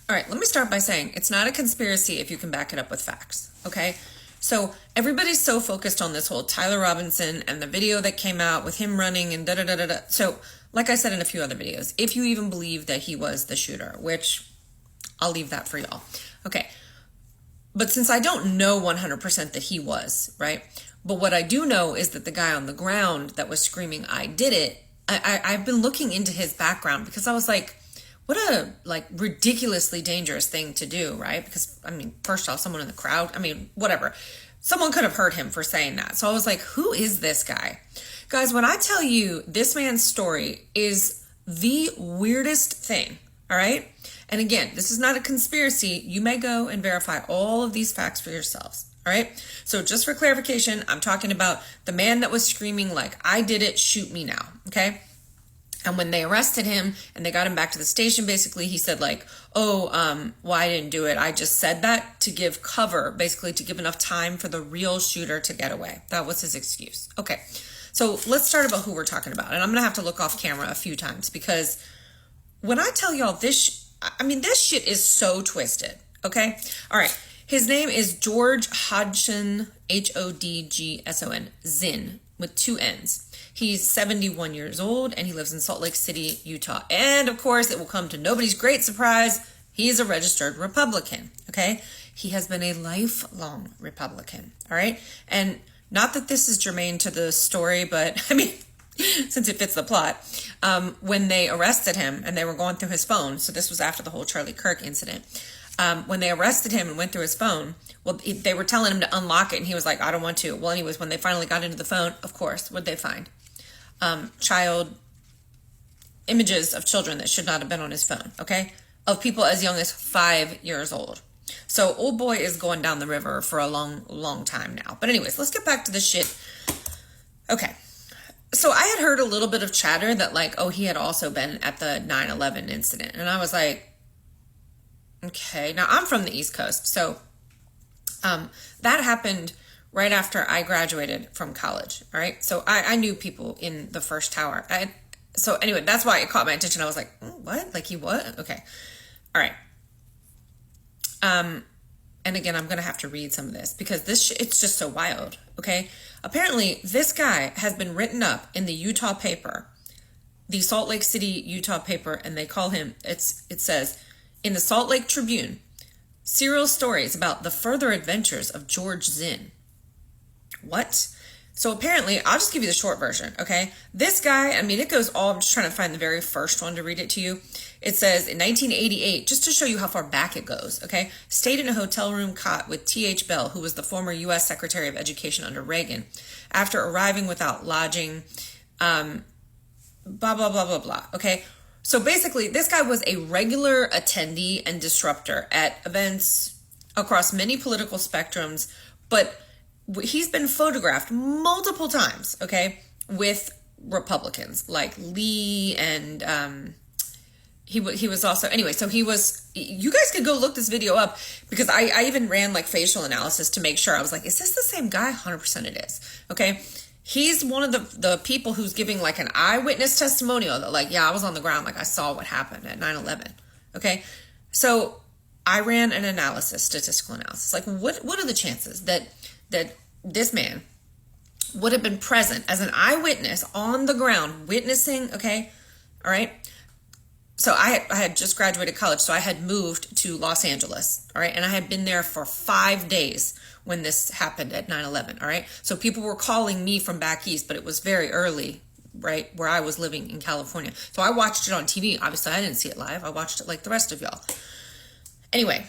All right, let me start by saying it's not a conspiracy if you can back it up with facts, okay? So everybody's so focused on this whole Tyler Robinson and the video that came out with him running and da-da-da-da-da. So, like I said in a few other videos, if you even believe that he was the shooter, which I'll leave that for y'all. Okay, but since I don't know 100% that he was, right? But what I do know is that the guy on the ground that was screaming, I did it, I've been looking into his background because I was like, what a ridiculously dangerous thing to do, right? Because, I mean, first off, someone in the crowd, I mean, whatever. Someone could have heard him for saying that. So I was like, who is this guy? Guys, when I tell you this man's story is the weirdest thing, all right? And again, this is not a conspiracy. You may go and verify all of these facts for yourselves. All right. So just for clarification, I'm talking about the man that was screaming like, I did it, shoot me now. Okay. And when they arrested him and they got him back to the station, basically he said like, well, I didn't do it. I just said that to give cover, basically to give enough time for the real shooter to get away. That was his excuse. Okay. So let's start about who we're talking about. And I'm going to have to look off camera a few times because when I tell y'all this shit is so twisted. Okay. All right. His name is George Hodgson, Hodgson, Zinn, with 2 N's. He's 71 years old, and he lives in Salt Lake City, Utah. And, of course, it will come to nobody's great surprise, he is a registered Republican, okay? He has been a lifelong Republican, all right? And not that this is germane to the story, but, I mean, since it fits the plot, when they arrested him and they were going through his phone, so this was after the whole Charlie Kirk incident, when they arrested him and went through his phone, well, they were telling him to unlock it, and he was like, I don't want to. Well, anyways, when they finally got into the phone, of course, what'd they find? Child images of children that should not have been on his phone, okay? Of people as young as 5 years old. So old boy is going down the river for a long, long time now. But anyways, let's get back to this shit. Okay. So I had heard a little bit of chatter that like, oh, he had also been at the 9/11 incident. And I was like, okay, now I'm from the East Coast, so that happened right after I graduated from college, all right? So I knew people in the first tower. So anyway, that's why it caught my attention. I was like, what? Like he what? Okay, all right. And again, I'm going to have to read some of this because it's just so wild, okay? Apparently, this guy has been written up in the Utah paper, the Salt Lake City, Utah paper, and they call him, it says, in the Salt Lake Tribune, serial stories about the further adventures of George Zinn. What? So apparently, I'll just give you the short version, okay? This guy, I mean, it goes all, I'm just trying to find the very first one to read it to you. It says, in 1988, just to show you how far back it goes, okay? Stayed in a hotel room cot with T.H. Bell, who was the former U.S. Secretary of Education under Reagan, after arriving without lodging, blah, blah, blah, blah, blah, okay? So basically, this guy was a regular attendee and disruptor at events across many political spectrums, but he's been photographed multiple times, okay, with Republicans like Lee and he was also, anyway, so he was, you guys could go look this video up because I even ran like facial analysis to make sure. I was like, is this the same guy? 100% it is, okay? He's one of the people who's giving like an eyewitness testimonial that like, yeah, I was on the ground. Like I saw what happened at 9/11. Okay. So I ran an analysis, statistical analysis. Like what are the chances that this man would have been present as an eyewitness on the ground witnessing? Okay. All right. So I had just graduated college. So I had moved to Los Angeles. All right. And I had been there for 5 days when this happened at 9/11, all right? So people were calling me from back east, but it was very early, right, where I was living in California. So I watched it on TV. Obviously, I didn't see it live. I watched it like the rest of y'all. Anyway,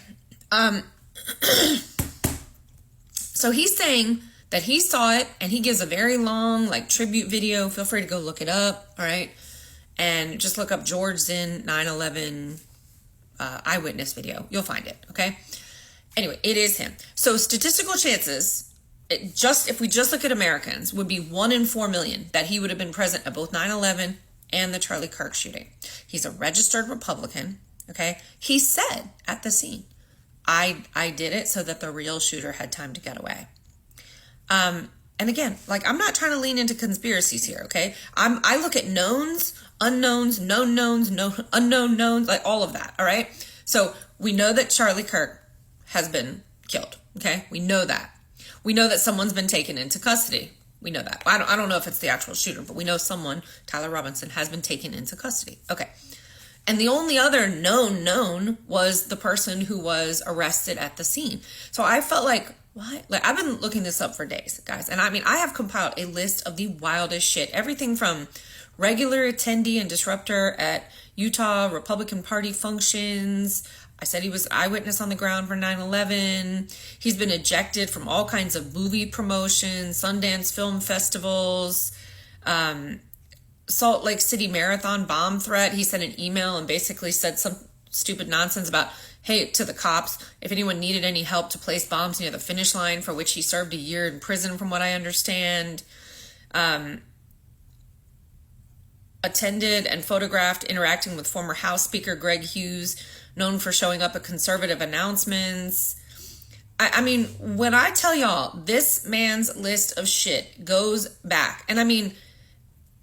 so he's saying that he saw it, and he gives a very long, like, tribute video. Feel free to go look it up, all right? And just look up George Zinn 9/11 eyewitness video. You'll find it, okay? Anyway, it is him. So statistical chances, if we just look at Americans, would be 1 in 4 million that he would have been present at both 9/11 and the Charlie Kirk shooting. He's a registered Republican, okay? He said at the scene, I did it so that the real shooter had time to get away. And again, like I'm not trying to lean into conspiracies here, okay? I look at knowns, unknowns, known knowns, unknown knowns, like all of that, all right? So we know that Charlie Kirk has been killed. Okay. We know that. We know that someone's been taken into custody. We know that. I don't know if it's the actual shooter, but we know someone, Tyler Robinson, has been taken into custody. Okay. And the only other known was the person who was arrested at the scene. So I felt like, what? Like, I've been looking this up for days, guys. And I mean, I have compiled a list of the wildest shit. Everything from regular attendee and disruptor at Utah Republican Party functions. I said he was eyewitness on the ground for 9/11. He's been ejected from all kinds of movie promotions, Sundance film festivals, Salt Lake City Marathon bomb threat. He sent an email and basically said some stupid nonsense about, hey, to the cops, if anyone needed any help to place bombs near the finish line, for which he served a year in prison, from what I understand. Attended and photographed interacting with former House Speaker Greg Hughes, known for showing up at conservative announcements. I mean, when I tell y'all, this man's list of shit goes back. And I mean,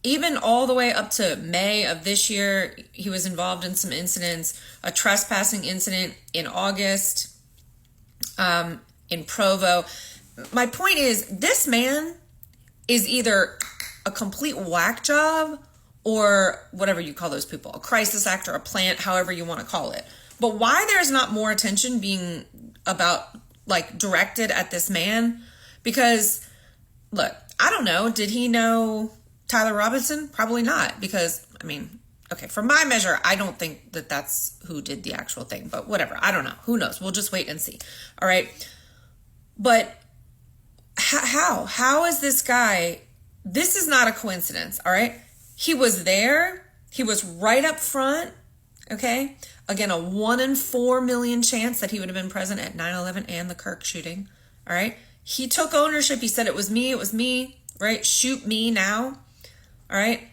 even all the way up to May of this year, he was involved in some incidents, a trespassing incident in August, in Provo. My point is, this man is either a complete whack job or whatever you call those people, a crisis actor, a plant, however you want to call it. But why there's not more attention being directed at this man? Because, look, I don't know. Did he know Tyler Robinson? Probably not. Because, I mean, okay, for my measure, I don't think that that's who did the actual thing. But whatever. I don't know. Who knows? We'll just wait and see. All right. But how? How is this guy? This is not a coincidence. All right. He was there. He was right up front. Okay. Again, a 1 in 4 million chance that he would have been present at 9/11 and the Kirk shooting. All right. He took ownership. He said, it was me, right? Shoot me now. All right.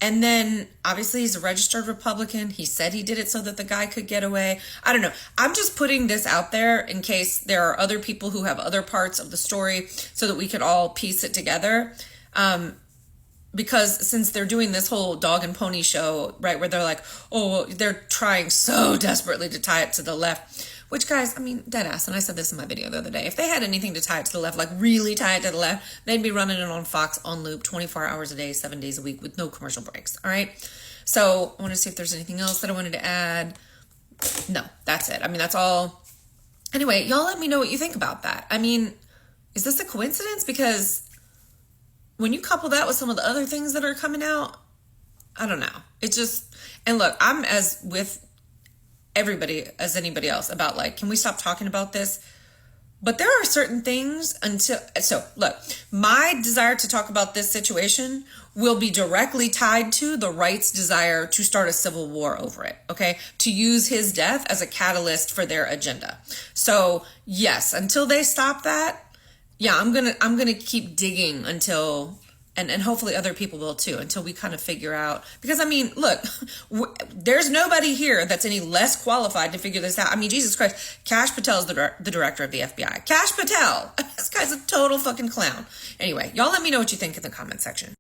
And then obviously he's a registered Republican. He said he did it so that the guy could get away. I don't know. I'm just putting this out there in case there are other people who have other parts of the story so that we could all piece it together. Because since they're doing this whole dog and pony show, right, where they're like, oh, they're trying so desperately to tie it to the left, which, guys, I mean, dead ass. And I said this in my video the other day. If they had anything to tie it to the left, like really tie it to the left, they'd be running it on Fox on loop 24 hours a day, 7 days a week with no commercial breaks. All right. So I want to see if there's anything else that I wanted to add. No, that's it. I mean, that's all. Anyway, y'all let me know what you think about that. I mean, is this a coincidence? Because when you couple that with some of the other things that are coming out, I don't know. It just, and look, I'm as with everybody as anybody else about like, can we stop talking about this? But there are certain things so look, my desire to talk about this situation will be directly tied to the right's desire to start a civil war over it. Okay. To use his death as a catalyst for their agenda. So yes, until they stop that, yeah, I'm gonna keep digging until, and hopefully other people will too, until we kind of figure out, because I mean, look, there's nobody here that's any less qualified to figure this out. I mean, Jesus Christ, Kash Patel is the director of the FBI. Kash Patel, this guy's a total fucking clown. Anyway, y'all let me know what you think in the comment section.